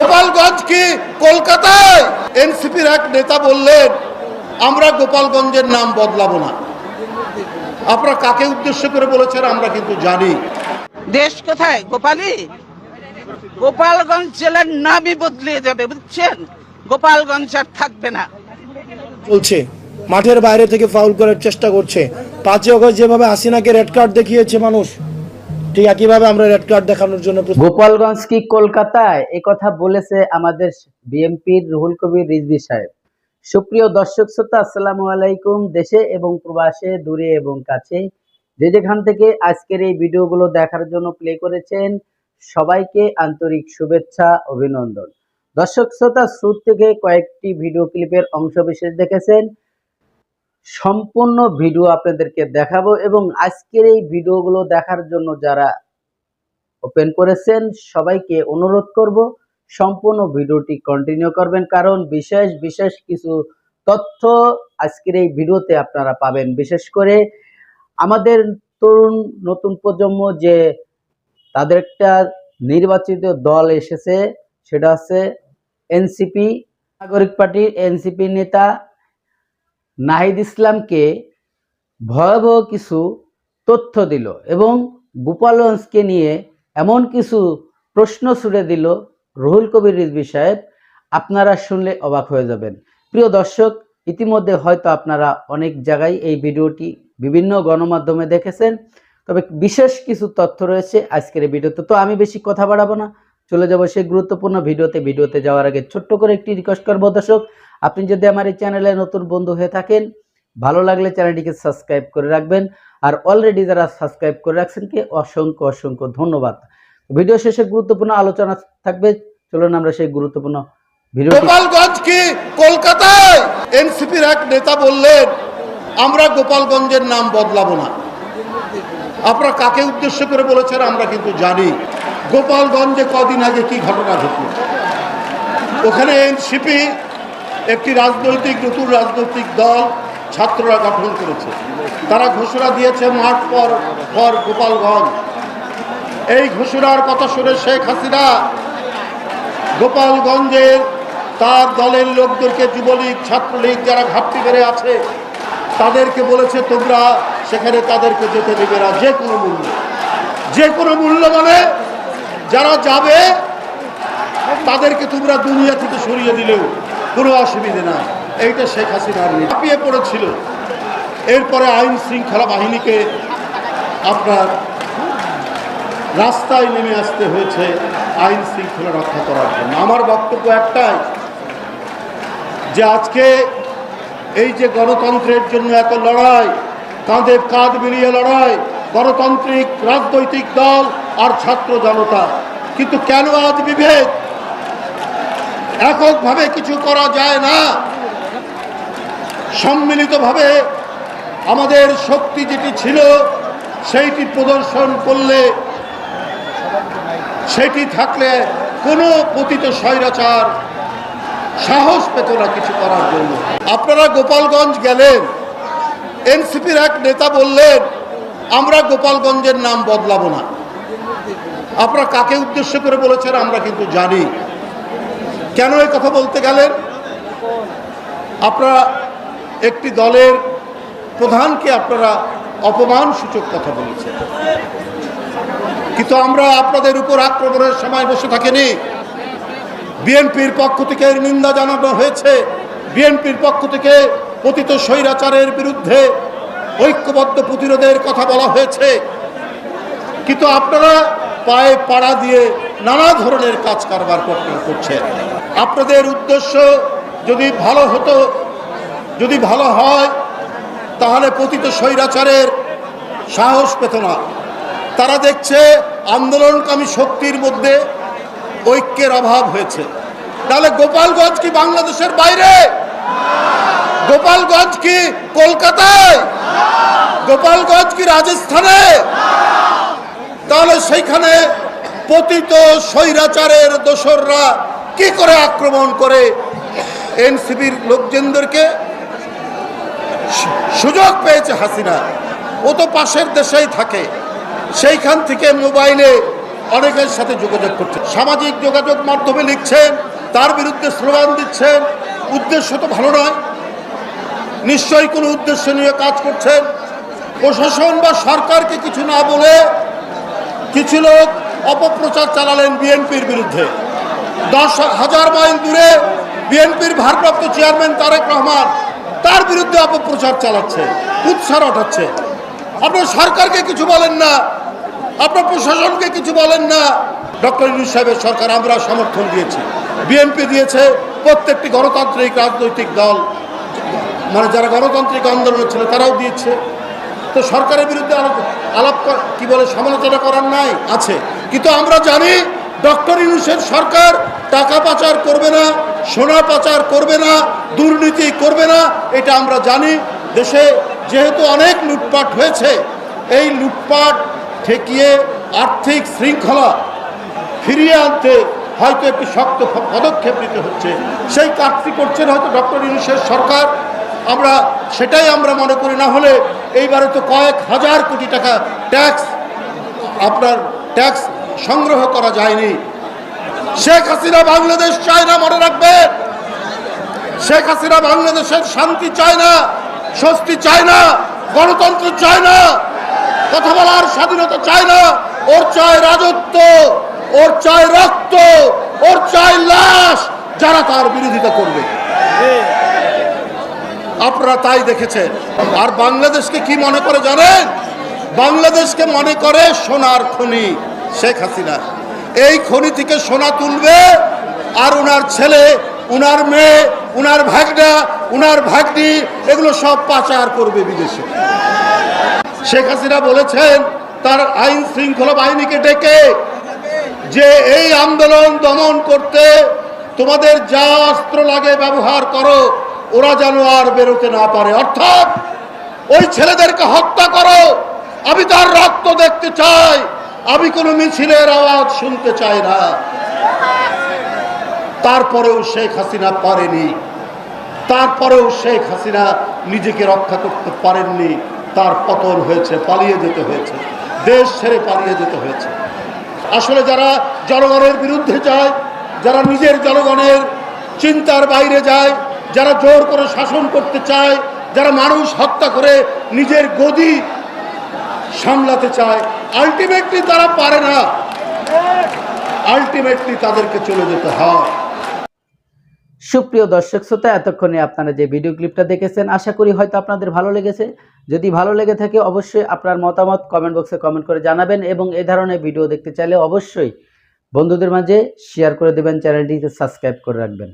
গোপালগঞ্জ কি কলকাতায়? এনসিপির এক নেতা বললেন আমরা গোপালগঞ্জের নাম বদলাবো না। আপনারা কাকে উদ্দেশ্য করে বলেছেন আমরা কিন্তু জানি। দেশ কোথায়? গোপালী। গোপালগঞ্জ জেলার নামই বদলিয়ে যাবে, বুঝছেন? গোপালগঞ্জ আর থাকবে না। চলছে মাঠের বাইরে থেকে ফাউল করার চেষ্টা করছে। 5 অগস্ট যেভাবে হাসিনাকে রেড কার্ড দেখিয়েছে মানুষ, ঠিক একইভাবে আমরা রেড কার্ড দেখানোর জন্য। গোপালগঞ্জ কি কলকাতায়, এই কথা বলেছে আমাদের বিএনপির রুহুল কবির রিজভী সাহেব। সুপ্রিয় দর্শক শ্রোতা, আসসালামু আলাইকুম। দেশে এবং প্রবাসে, দূরে এবং কাছে, যে যেখান থেকে আজকের এই ভিডিওগুলো দেখার জন্য প্লে করেছেন, সবাইকে আন্তরিক শুভেচ্ছা, অভিনন্দন। দর্শক শ্রোতা, শুরু থেকে কয়েকটি ভিডিও ক্লিপের অংশ বিশেষ দেখেছেন, সম্পূর্ণ ভিডিও আপনাদেরকে দেখাবো এবং আজকের এই ভিডিওগুলো দেখার জন্য যারা ওপেন করেছেন সবাইকে অনুরোধ করব সম্পূর্ণ ভিডিওটি কন্টিনিউ করবেন, কারণ বিশেষ বিশেষ কিছু তথ্য আজকের এই ভিডিওতে আপনারা পাবেন। বিশেষ করে আমাদের তরুণ নতুন প্রজন্ম যে তাদের একটা নির্বাচিত দল এসেছে, সেটা হচ্ছে এনসিপি, নাগরিক পার্টির এনসিপি নেতা নাহিদ ইসলামকে ভয়াবহ কিছু তথ্য দিল এবং গোপালগঞ্জকে নিয়ে এমন কিছু প্রশ্ন ছুড়ে দিল রুহুল কবির রিজভী সাহেব, আপনারা শুনলে অবাক হয়ে যাবেন। প্রিয় দর্শক, ইতিমধ্যে হয়তো আপনারা অনেক জায়গায় এই ভিডিওটি বিভিন্ন গণমাধ্যমে দেখেছেন, তবে বিশেষ কিছু তথ্য রয়েছে আজকের এই ভিডিওতে। তো আমি বেশি কথা বাড়াবো না, চলে যাবো সেই গুরুত্বপূর্ণ ভিডিওতে যাওয়ার আগে ছোট্ট করে একটি রিকোয়েস্ট করবো দর্শক, আপনি যদি আমার এই চ্যানেলে নতুন বন্ধু হয়ে থাকেন, ভালো লাগলে চ্যানেলটিকে সাবস্ক্রাইব করে রাখবেন, আর অলরেডি যারা সাবস্ক্রাইব করে রাখছেন কে অসংখ্য অসংখ্য ধন্যবাদ। ভিডিও শেষে গুরুত্বপূর্ণ আলোচনা থাকবে, চলুন আমরা সেই গুরুত্বপূর্ণ ভিডিও। গোপালগঞ্জ কি কলকাতায়? এনসিপির এক নেতা বললেন আমরা গোপালগঞ্জের নাম বদলাবো না। আপনারা কাকে উদ্দেশ্য করে বলেছেন আমরা কিন্তু জানি। গোপালগঞ্জে কদিন আগে কি ঘটনা ঘটল, ওখানে এনসিপি একটি নতুন রাজনৈতিক দল ছাত্ররা গঠন করেছে। তারা ঘোষণা দিয়েছে মার্চ ফর গোপালগঞ্জ। এই ঘোষণার কথা শুনে শেখ হাসিনা গোপালগঞ্জের তার দলের লোকদেরকে, যুবলীগ, ছাত্রলীগ যারা ঘাটতি বেড়ে আছে তাদেরকে বলেছে তোমরা সেখানে তাদেরকে যেতে দেবে না যে কোনো মূল্যে। যে কোনো মূল্য মানে যারা যাবে তাদেরকে তোমরা দুনিয়া থেকে সরিয়ে দিলেও কোনো অসুবিধে না। এইটা শেখ হাসিনার ঝাঁপিয়ে পড়েছিল। এরপরে আইন শৃঙ্খলা বাহিনীকে আপনার রাস্তায় নেমে আসতে হয়েছে আইন শৃঙ্খলা রক্ষা করার জন্য। আমার বক্তব্য একটাই, যে আজকে এই যে গণতন্ত্রের জন্য এত লড়াই, কাঁধে কাঁধ মিলিয়ে লড়াই, গণতান্ত্রিক রাজনৈতিক দল আর ছাত্র জনতা, কিন্তু কেন আজ বিভেদ? এককভাবে কিছু করা যায় না। সম্মিলিতভাবে আমাদের শক্তি যেটি ছিল সেইটি প্রদর্শন করলে, সেটি থাকলে কোনো পতিত স্বৈরাচার সাহস পেত না কিছু করার জন্য। আপনারা গোপালগঞ্জ গেলেন, এনসিপির এক নেতা বললেন আমরা গোপালগঞ্জের নাম বদলাবো না। আপনারা কাকে উদ্দেশ্য করে বলেছেন আমরা কিন্তু জানি। কেন এই কথা বলতে গেলেন? আপনারা একটি দলের প্রধানকে আপনারা অপমানসূচক কথা বলেছেন, কিন্তু আমরা আপনাদের উপর আক্রমণের সময় বসে থাকিনি। বিএনপির পক্ষ থেকে এর নিন্দা জানানো হয়েছে, বিএনপির পক্ষ থেকে পতিত স্বৈরাচারের বিরুদ্ধে ঐক্যবদ্ধ প্রতিরোধের কথা বলা হয়েছে, কিন্তু আপনারা পায়ে পাড়া দিয়ে নানা ধরনের কাজ কারবার করছেন। আপনাদের উদ্দেশ্য যদি ভালো হতো, যদি ভালো হয়, তাহলে পতিত স্বৈরাচারের সাহস পেত না। তারা দেখছে আন্দোলনকামী শক্তির মধ্যে ঐক্যের অভাব হয়েছে। তাহলে গোপালগঞ্জ কি বাংলাদেশের বাইরে? গোপালগঞ্জ কি কলকাতায়? গোপালগঞ্জ কি রাজস্থানে? তাহলে সেইখানে পতিত স্বৈরাচারের দোসররা কি করে আক্রমণ করে এনসিপির লোকজনদেরকে? সুযোগ পেয়েছে হাসিনা, ও তো পাশের দেশেই থাকে, সেইখান থেকে মোবাইলে অনেকের সাথে যোগাযোগ করছেন, সামাজিক যোগাযোগ মাধ্যমে লিখছেন, তার বিরুদ্ধে স্লোগান দিচ্ছেন। উদ্দেশ্য তো ভালো নয়, নিশ্চয়ই কোনো উদ্দেশ্য নিয়ে কাজ করছেন। প্রশাসন বা সরকারকে কিছু না বলে কিছু লোক অপপ্রচার চালালেন বিএনপির বিরুদ্ধে। 10,000 মাইল দূরে বিএনপির ভারপ্রাপ্ত চেয়ারম্যান তারেক রহমান, তার বিরুদ্ধে অপপ্রচার চালাচ্ছে, উৎসাহ ওঠাচ্ছে। আপনার সরকারকে কিছু বলেন না, আপনার প্রশাসনকে কিছু বলেন না। ডক্টর ইউনূস সাহেবের সরকার আমরা সমর্থন দিয়েছি, বিএনপি দিয়েছে, প্রত্যেকটি গণতান্ত্রিক রাজনৈতিক দল মানে যারা গণতান্ত্রিক আন্দোলনে ছিল তারাও দিয়েছে। তো সরকারের বিরুদ্ধে আলাপ কি বলে সমালোচনা করার নাই আছে, কিন্তু আমরা জানি ডক্টর ইউনূসের সরকার টাকা পাচার করবে না, সোনা পাচার করবে না, দুর্নীতি করবে না, এটা আমরা জানি। দেশে যেহেতু অনেক লুটপাট হয়েছে, এই লুটপাট ঠেকিয়ে আর্থিক শৃঙ্খলা ফিরিয়ে আনতে হয়তো একটি শক্ত পদক্ষেপ নিতে হচ্ছে। সেই কাজটি করছেন হয়তো ডক্টর ইউনূসের সরকার, আমরা সেটাই আমরা মনে করি। না হলে এইবারে তো কয়েক হাজার কোটি টাকা ট্যাক্স সংগ্রহ করা যায়নি। শেখ হাসিনা বাংলাদেশ চায় না, মনে রাখবেন। শেখ হাসিনা বাংলাদেশের শান্তি চায় না, স্বস্তি চায় না, গণতন্ত্র চায় না, কথা বলার স্বাধীনতা চায় না। ওর চায় রাজত্ব, ওর চায় রক্ত, ওর চায় লাশ, যারা তার বিরোধিতা করবে। আপনারা তাই দেখেছেন। আর বাংলাদেশকে কি মনে করে জানেন? বাংলাদেশকে মনে করে সোনার খনি। শেখ হাসিনা এই খনি থেকে সোনা তুলবে, আর উনার ছেলে, উনার মেয়ে, উনার ভাগনা, উনার ভাগ্নি এগুলো সব পাচার করবে বিদেশে। শেখ হাসিনা বলেছেন তার আইন শৃঙ্খলা বাহিনীকে ডেকে যে এই আন্দোলন দমন করতে তোমাদের যা অস্ত্র লাগে ব্যবহার করো, ওরা যেন আর বেরোতে না পারে, অর্থাৎ ওই ছেলেদেরকে হত্যা করো। আমি তার রক্ত দেখতে চাই, আমি কোনো মিছিলের আওয়াজ শুনতে চাই না। তারপরেও শেখ হাসিনা পারেনি, তারপরেও শেখ হাসিনা নিজেকে রক্ষা করতে পারেননি। তার পতন হয়েছে, পালিয়ে যেতে হয়েছে, দেশ ছেড়ে পালিয়ে যেতে হয়েছে। আসলে যারা জনগণের বিরুদ্ধে যায়, যারা নিজের জনগণের চিন্তার বাইরে যায়, যারা জোর করে শাসন করতে চায়, যারা মানুষ হত্যা করে নিজের গদি সামলাতে চায়, আলটিমেটলি তারা পারে না, আলটিমেটলি তাদেরকে চলে যেতে হয়। সুপ্রিয় দর্শক শ্রোতা, এতক্ষণে আপনারা যে ভিডিও ক্লিপটা দেখেছেন আশা করি হয়তো আপনাদের ভালো লেগেছে। যদি ভালো লেগে থাকে অবশ্যই আপনার মতামত কমেন্ট বক্সে কমেন্ট করে জানাবেন, এবং এই ধরনের ভিডিও দেখতে চাইলে অবশ্যই বন্ধুদের মাঝে শেয়ার করে দেবেন, চ্যানেলটিকে সাবস্ক্রাইব করে রাখবেন।